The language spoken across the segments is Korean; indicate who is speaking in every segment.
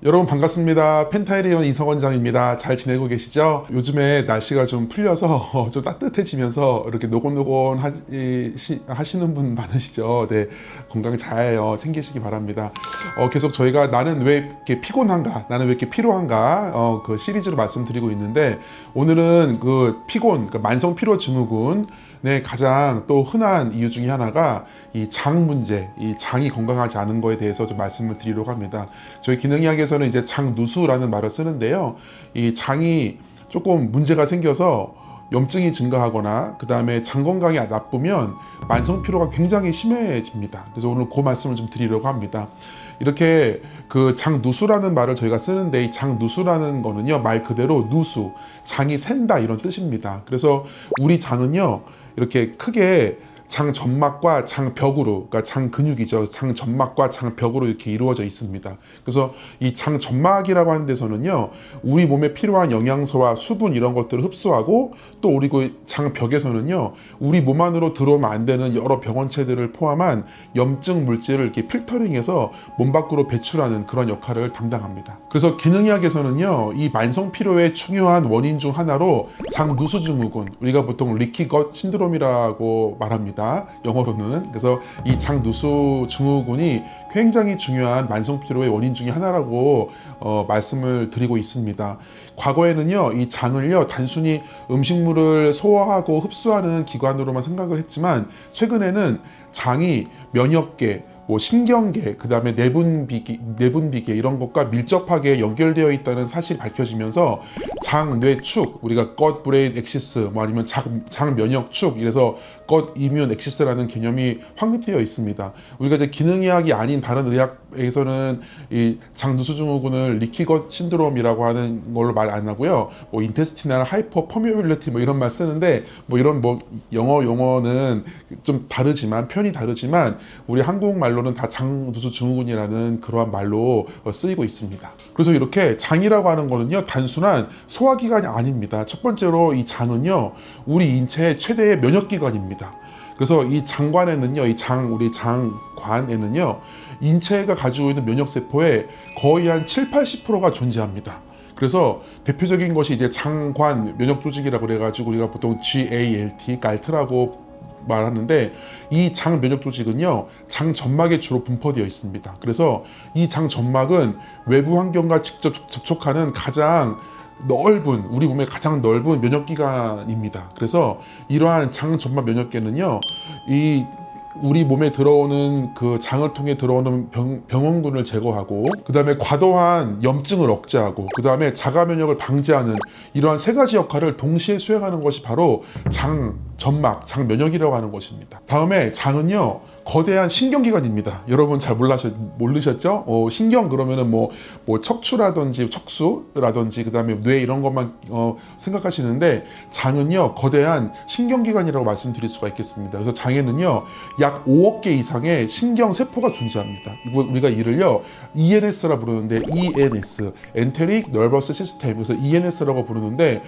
Speaker 1: 여러분 반갑습니다. 펜타일리온 이성원장입니다. 잘 지내고 계시죠? 요즘에 날씨가 좀 풀려서 좀 따뜻해지면서 이렇게 노곤노곤 하시는 분 많으시죠? 네, 건강 잘 챙기시기 바랍니다. 계속 저희가 나는 왜 이렇게 피곤한가? 나는 왜 이렇게 필요한가? 그 시리즈로 말씀드리고 있는데 오늘은 그 피곤, 그 만성 피로 증후군 네, 가장 또 흔한 이유 중에 하나가 이 장 문제, 이 장이 건강하지 않은 거에 대해서 좀 말씀을 드리려고 합니다. 저희 기능의학에서는 이제 장누수라는 말을 쓰는데요. 이 장이 조금 문제가 생겨서 염증이 증가하거나 그 다음에 장 건강이 나쁘면 만성 피로가 굉장히 심해집니다. 그래서 오늘 그 말씀을 좀 드리려고 합니다. 이렇게 그 장누수라는 말을 저희가 쓰는데 이 장누수라는 거는요, 말 그대로 누수, 장이 샌다 이런 뜻입니다. 그래서 우리 장은요, 이렇게 크게 장 점막과 장벽으로, 그러니까 장 근육이죠. 장 점막과 장벽으로 이렇게 이루어져 있습니다. 그래서 이 장 점막이라고 하는 데서는요, 우리 몸에 필요한 영양소와 수분 이런 것들을 흡수하고 또 우리 그 장벽에서는요, 우리 몸 안으로 들어오면 안 되는 여러 병원체들을 포함한 염증 물질을 이렇게 필터링해서 몸 밖으로 배출하는 그런 역할을 담당합니다. 그래서 기능의학에서는요, 이 만성 피로의 중요한 원인 중 하나로 장누수 증후군, 우리가 보통 리키것 신드롬이라고 말합니다. 영어로는. 그래서 이 장누수 증후군이 굉장히 중요한 만성 피로의 원인 중에 하나라고 말씀을 드리고 있습니다. 과거에는요, 이 장을요, 단순히 음식물을 소화하고 흡수하는 기관으로만 생각을 했지만 최근에는 장이 면역계, 뭐 신경계, 그 다음에 내분비계 이런 것과 밀접하게 연결되어 있다는 사실이 밝혀지면서 장, 뇌 축, 우리가 것 브레인 엑시스, 뭐 아니면 장 면역 축, 이래서 것 이뮨 엑시스라는 개념이 확립되어 있습니다. 우리가 이제 기능의학이 아닌 다른 의학에서는 이 장누수 증후군을 리키것 신드롬이라고 하는 걸로 말 안 하고요. 뭐 인테스티널 하이퍼 퍼미어빌리티 뭐 이런 말 쓰는데 뭐 이런 뭐 영어 용어는 좀 다르지만 표현이 다르지만 우리 한국말로는 다 장누수 증후군이라는 그러한 말로 쓰이고 있습니다. 그래서 이렇게 장이라고 하는 거는요, 단순한 소화기관이 아닙니다. 첫 번째로 이 장은요, 우리 인체의 최대의 면역기관입니다. 그래서 이 장관에는요, 우리 장관에는요, 인체가 가지고 있는 면역세포의 거의 한 7, 80%가 존재합니다. 그래서 대표적인 것이 이제 장관 면역조직이라고 그래가지고 우리가 보통 GALT 말하는데 이 장 면역 조직은요, 장 점막에 주로 분포되어 있습니다. 그래서 이 장 점막은 외부 환경과 직접 접촉하는 가장 넓은, 우리 몸의 가장 넓은 면역기관입니다. 그래서 이러한 장 점막 면역계는요, 이 우리 몸에 들어오는 그 장을 통해 들어오는 병원군을 제거하고 그 다음에 과도한 염증을 억제하고 그 다음에 자가 면역을 방지하는 이러한 세 가지 역할을 동시에 수행하는 것이 바로 장 점막, 장 면역이라고 하는 것입니다. 다음에 장은요, 거대한 신경기관입니다. 여러분 잘 모르셨죠? 신경 그러면은 뭐 척추라든지 척수라든지 그 다음에 뇌 이런 것만 생각하시는데 장은요, 거대한 신경기관이라고 말씀드릴 수가 있겠습니다. 그래서 장에는요, 약 5억 개 이상의 신경세포가 존재합니다. 우리가 이를요, ENS라 부르는데 ENS, Enteric Nervous System, 그래서 ENS라고 부르는데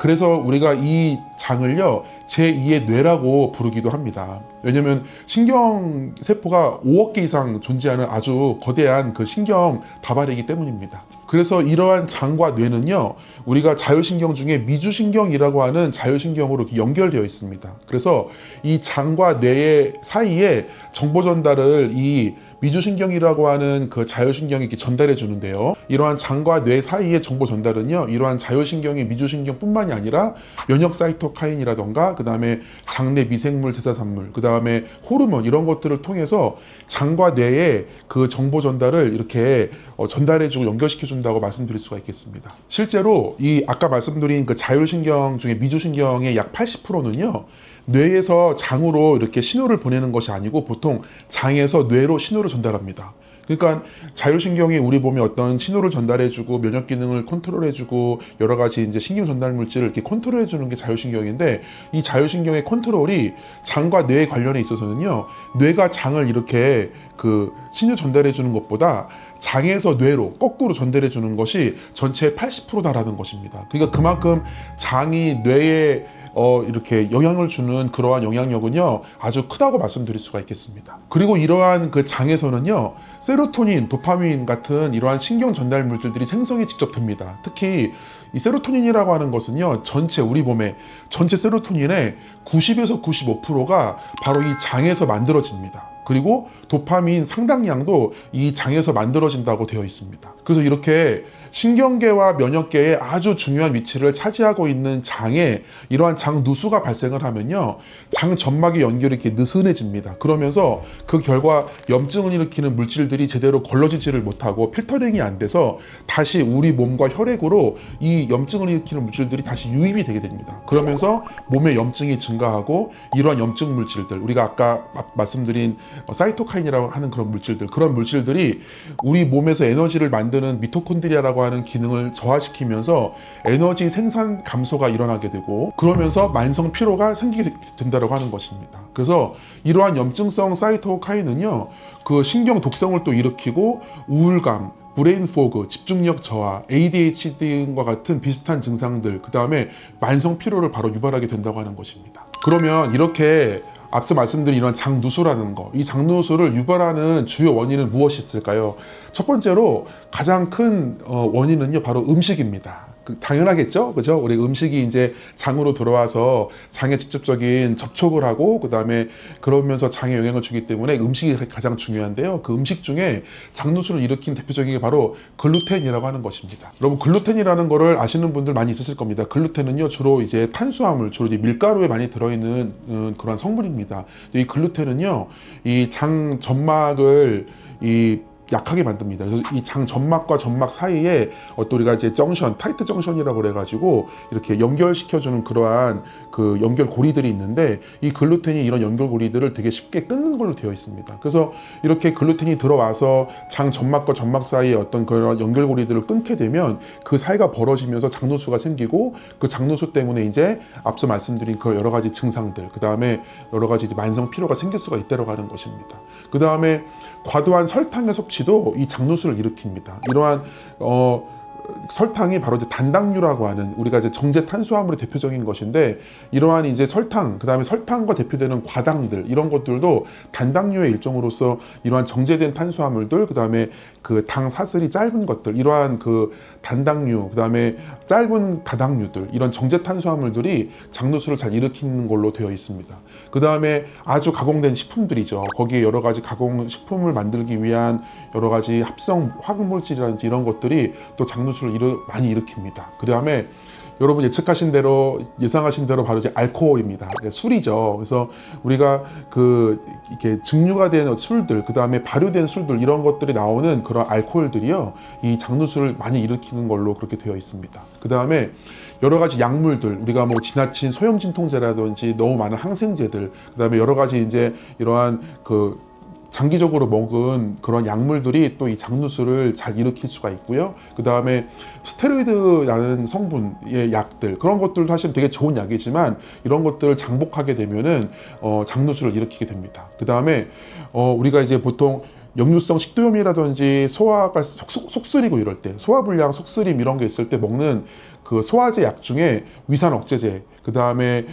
Speaker 1: 그래서 우리가 이 장을요, 제2의 뇌라고 부르기도 합니다. 왜냐면 신경세포가 5억 개 이상 존재하는 아주 거대한 그 신경 다발이기 때문입니다. 그래서 이러한 장과 뇌는요, 우리가 자율신경 중에 미주신경이라고 하는 자율신경으로 이렇게 연결되어 있습니다. 그래서 이 장과 뇌의 사이에 정보 전달을 이 미주신경이라고 하는 그 자율신경이 이렇게 전달해 주는데요. 이러한 장과 뇌 사이의 정보 전달은요, 이러한 자율신경의 미주신경뿐만이 아니라 면역 사이토카인이라던가 그 다음에 장내 미생물 대사산물, 그 다음에 호르몬 이런 것들을 통해서 장과 뇌의 그 정보 전달을 이렇게 전달해주고 연결시켜준다고 말씀드릴 수가 있겠습니다. 실제로 이 아까 말씀드린 그 자율신경 중에 미주신경의 약 80%는요, 뇌에서 장으로 이렇게 신호를 보내는 것이 아니고 보통 장에서 뇌로 신호를 전달합니다. 그러니까 자율신경이 우리 몸에 어떤 신호를 전달해주고 면역 기능을 컨트롤해주고 여러 가지 이제 신경 전달 물질을 이렇게 컨트롤해주는 게 자율신경인데 이 자율신경의 컨트롤이 장과 뇌에 관련해 있어서는요, 뇌가 장을 이렇게 그 신호 전달해주는 것보다 장에서 뇌로 거꾸로 전달해주는 것이 전체의 80%다라는 것입니다. 그러니까 그만큼 장이 뇌에 이렇게 영향을 주는 그러한 영향력은요 아주 크다고 말씀드릴 수가 있겠습니다. 그리고 이러한 그 장에서는요 세로토닌, 도파민 같은 이러한 신경 전달 물질들이 생성이 직접 됩니다. 특히 이 세로토닌이라고 하는 것은요 전체 우리 몸의 전체 세로토닌의 90에서 95%가 바로 이 장에서 만들어집니다. 그리고 도파민 상당량도 이 장에서 만들어진다고 되어 있습니다. 그래서 이렇게 신경계와 면역계에 아주 중요한 위치를 차지하고 있는 장에 이러한 장 누수가 발생을 하면요 장 점막의 연결이 이렇게 느슨해집니다. 그러면서 그 결과 염증을 일으키는 물질들이 제대로 걸러지지를 못하고 필터링이 안 돼서 다시 우리 몸과 혈액으로 이 염증을 일으키는 물질들이 다시 유입이 되게 됩니다. 그러면서 몸의 염증이 증가하고 이러한 염증 물질들, 우리가 아까 말씀드린 사이토카인이라고 하는 그런 물질들, 그런 물질들이 우리 몸에서 에너지를 만드는 미토콘드리아라고 하는 기능을 저하시키면서 에너지 생산 감소가 일어나게 되고, 그러면서 만성 피로가 생기게 된다고 하는 것입니다. 그래서 이러한 염증성 사이토카인은요 그 신경 독성을 또 일으키고 우울감, 브레인 포그, 집중력 저하, ADHD 등과 같은 비슷한 증상들, 그 다음에 만성 피로를 바로 유발하게 된다고 하는 것입니다. 그러면 이렇게 앞서 말씀드린 이런 장누수라는 거, 이 장누수를 유발하는 주요 원인은 무엇이 있을까요? 첫 번째로 가장 큰 원인은요 바로 음식입니다. 당연하겠죠, 그죠? 우리 음식이 이제 장으로 들어와서 장에 직접적인 접촉을 하고 그 다음에 그러면서 장에 영향을 주기 때문에 음식이 가장 중요한데요. 그 음식 중에 장누수를 일으키는 대표적인 게 바로 글루텐이라고 하는 것입니다. 여러분 글루텐이라는 거를 아시는 분들 많이 있으실 겁니다. 글루텐은요 주로 이제 탄수화물, 주로 이제 밀가루에 많이 들어있는 그런 성분입니다. 이 글루텐은요 이 장 점막을 약하게 만듭니다. 그래서 이 장 점막과 점막 사이에 어떤 우리가 이제 정션, 타이트 정션이라고 그래가지고 이렇게 연결시켜주는 그러한 그 연결고리들이 있는데, 이 글루텐이 이런 연결고리들을 되게 쉽게 끊는 걸로 되어 있습니다. 그래서 이렇게 글루텐이 들어와서 장 점막과 점막 사이에 어떤 그런 연결고리들을 끊게 되면 그 사이가 벌어지면서 장누수가 생기고, 그 장누수 때문에 이제 앞서 말씀드린 그 여러 가지 증상들, 그 다음에 여러 가지 이제 만성 피로가 생길 수가 있다고 하는 것입니다. 그 다음에 과도한 설탕의 섭취도 이 장누수를 일으킵니다. 이러한 설탕이 바로 이제 단당류라고 하는, 우리가 이제 정제 탄수화물의 대표적인 것인데, 이러한 이제 설탕, 그 다음에 설탕과 대표되는 과당들, 이런 것들도 단당류의 일종으로서 이러한 정제된 탄수화물들, 그 다음에 그 당 사슬이 짧은 것들, 이러한 그 단당류, 그 다음에 짧은 다당류들, 이런 정제 탄수화물들이 장누수를 잘 일으키는 걸로 되어 있습니다. 그 다음에 아주 가공된 식품들이죠. 거기에 여러 가지 가공 식품을 만들기 위한 여러 가지 합성 화학물질이라든지 이런 것들이 또 장누수를 많이 일으킵니다. 그 다음에 여러분 예측하신 대로, 예상하신 대로 바로 이제 알코올입니다. 술이죠. 그래서 우리가 이렇게 증류가 된 술들, 그 다음에 발효된 술들, 이런 것들이 나오는 그런 알코올들이요, 이 장누수를 많이 일으키는 걸로 그렇게 되어 있습니다. 그 다음에 여러 가지 약물들, 우리가 뭐 지나친 소염 진통제라든지 너무 많은 항생제들, 그 다음에 여러 가지 이제 이러한 장기적으로 먹은 그런 약물들이 또 이 장누수를 잘 일으킬 수가 있고요. 그 다음에 스테로이드라는 성분의 약들, 그런 것들도 사실 되게 좋은 약이지만 이런 것들을 장복하게 되면은 장누수를 일으키게 됩니다. 그 다음에 우리가 이제 보통 역류성 식도염이라든지 소화가 속쓰리고 이럴 때, 소화불량, 속쓰림 이런 게 있을 때 먹는 그 소화제 약 중에 위산 억제제, 그 다음에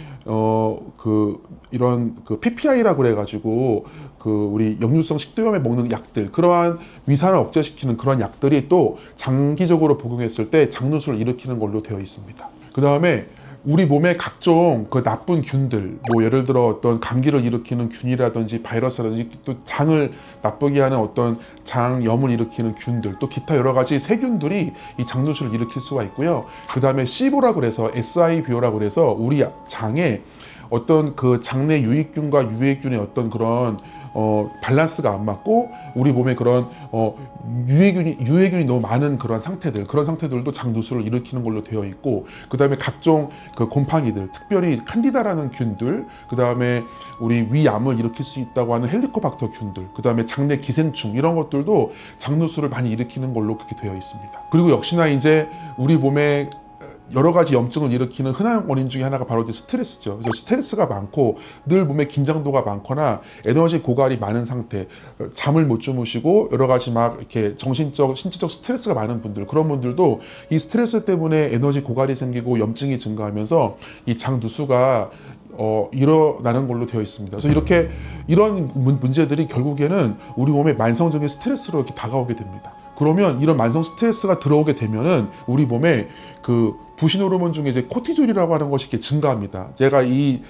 Speaker 1: 이런 PPI라고 그래가지고 우리 역류성 식도염에 먹는 약들, 그러한 위산을 억제시키는 그런 약들이 또 장기적으로 복용했을 때 장누수를 일으키는 걸로 되어 있습니다. 그 다음에 우리 몸에 각종 그 나쁜 균들, 뭐 예를 들어 어떤 감기를 일으키는 균이라든지 바이러스라든지 또 장을 나쁘게 하는 어떤 장염을 일으키는 균들, 또 기타 여러 가지 세균들이 이 장누수를 일으킬 수가 있고요. 그 다음에 시보라고 그래서 SIBO라고 그래서 우리 장에 어떤 그 장내 유익균과 유해균의 어떤 그런 밸런스가 안 맞고 우리 몸에 그런 유해균이 너무 많은 그런 상태들도 장누수를 일으키는 걸로 되어 있고, 그 다음에 각종 그 곰팡이들, 특별히 칸디다라는 균들, 그 다음에 우리 위암을 일으킬 수 있다고 하는 헬리코박터 균들, 그 다음에 장내 기생충, 이런 것들도 장누수를 많이 일으키는 걸로 그렇게 되어 있습니다. 그리고 역시나 이제 우리 몸에 여러 가지 염증을 일으키는 흔한 원인 중에 하나가 바로 이제 스트레스죠. 그래서 스트레스가 많고 늘 몸에 긴장도가 많거나 에너지 고갈이 많은 상태, 잠을 못 주무시고 여러 가지 막 이렇게 정신적, 신체적 스트레스가 많은 분들, 그런 분들도 이 스트레스 때문에 에너지 고갈이 생기고 염증이 증가하면서 이 장 누수가 일어나는 걸로 되어 있습니다. 그래서 이렇게 이런 문제들이 결국에는 우리 몸에 만성적인 스트레스로 이렇게 다가오게 됩니다. 그러면 이런 만성 스트레스가 들어오게 되면은 우리 몸에 그 부신 호르몬 중에 이제 코티졸이라고 하는 것이 이렇게 증가합니다. 제가 이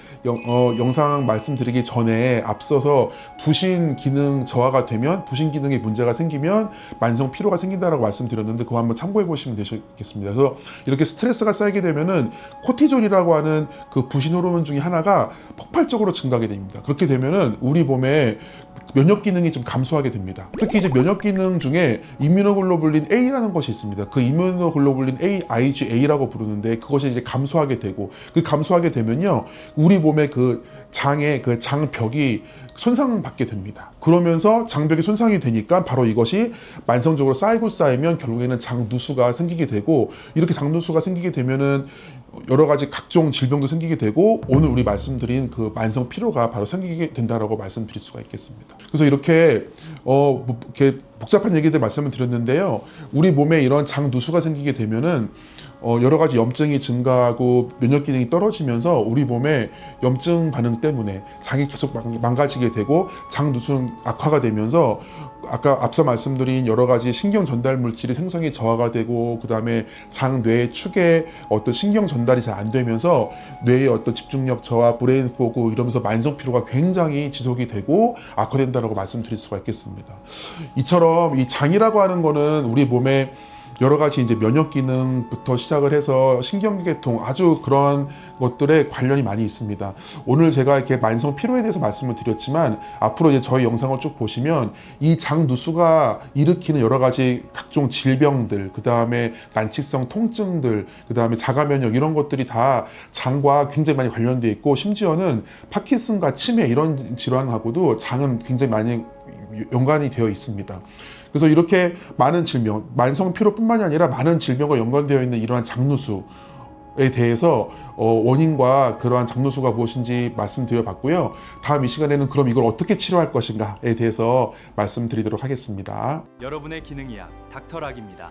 Speaker 1: 영상 말씀드리기 전에 앞서서 부신 기능 저하가 되면, 부신 기능에 문제가 생기면 만성 피로가 생긴다라고 말씀드렸는데 그거 한번 참고해 보시면 되시겠습니다. 그래서 이렇게 스트레스가 쌓이게 되면은 코티졸이라고 하는 그 부신 호르몬 중에 하나가 폭발적으로 증가하게 됩니다. 그렇게 되면은 우리 몸에 면역 기능이 좀 감소하게 됩니다. 특히 이제 면역 기능 중에 이뮤노글로불린 A라는 것이 있습니다. 그 이뮤노글로불린 A, IgA라고 부르는데 그것이 이제 감소하게 되고, 그 감소하게 되면요 우리 몸의 그 장의 그 장벽이 손상받게 됩니다. 그러면서 장벽이 손상이 되니까 바로 이것이 만성적으로 쌓이면 결국에는 장 누수가 생기게 되고, 이렇게 장 누수가 생기게 되면은 여러 가지 각종 질병도 생기게 되고, 오늘 우리 말씀드린 그 만성 피로가 바로 생기게 된다라고 말씀드릴 수가 있겠습니다. 그래서 이렇게 이렇게 복잡한 얘기들 말씀을 드렸는데요. 우리 몸에 이런 장 누수가 생기게 되면은 여러 가지 염증이 증가하고 면역 기능이 떨어지면서 우리 몸의 염증 반응 때문에 장이 계속 망가지게 되고 장 누수는 악화가 되면서 아까 앞서 말씀드린 여러 가지 신경 전달 물질이 생성이 저하가 되고, 그 다음에 장, 뇌, 축에 어떤 신경 전달이 잘 안 되면서 뇌의 어떤 집중력 저하, 브레인 포그 이러면서 만성 피로가 굉장히 지속이 되고 악화된다라고 말씀드릴 수가 있겠습니다. 이처럼 이 장이라고 하는 거는 우리 몸에 여러 가지 이제 면역 기능부터 시작을 해서 신경계통, 아주 그런 것들에 관련이 많이 있습니다. 오늘 제가 이렇게 만성 피로에 대해서 말씀을 드렸지만 앞으로 이제 저희 영상을 쭉 보시면 이 장 누수가 일으키는 여러 가지 각종 질병들, 그 다음에 난치성 통증들, 그 다음에 자가 면역, 이런 것들이 다 장과 굉장히 많이 관련되어 있고, 심지어는 파킨슨과 치매 이런 질환하고도 장은 굉장히 많이 연관이 되어 있습니다. 그래서 이렇게 많은 질병, 만성 피로뿐만이 아니라 많은 질병과 연관되어 있는 이러한 장누수에 대해서 원인과 그러한 장누수가 무엇인지 말씀드려 봤고요. 다음 이 시간에는 그럼 이걸 어떻게 치료할 것인가에 대해서 말씀드리도록 하겠습니다.
Speaker 2: 여러분의 기능이야 닥터락입니다.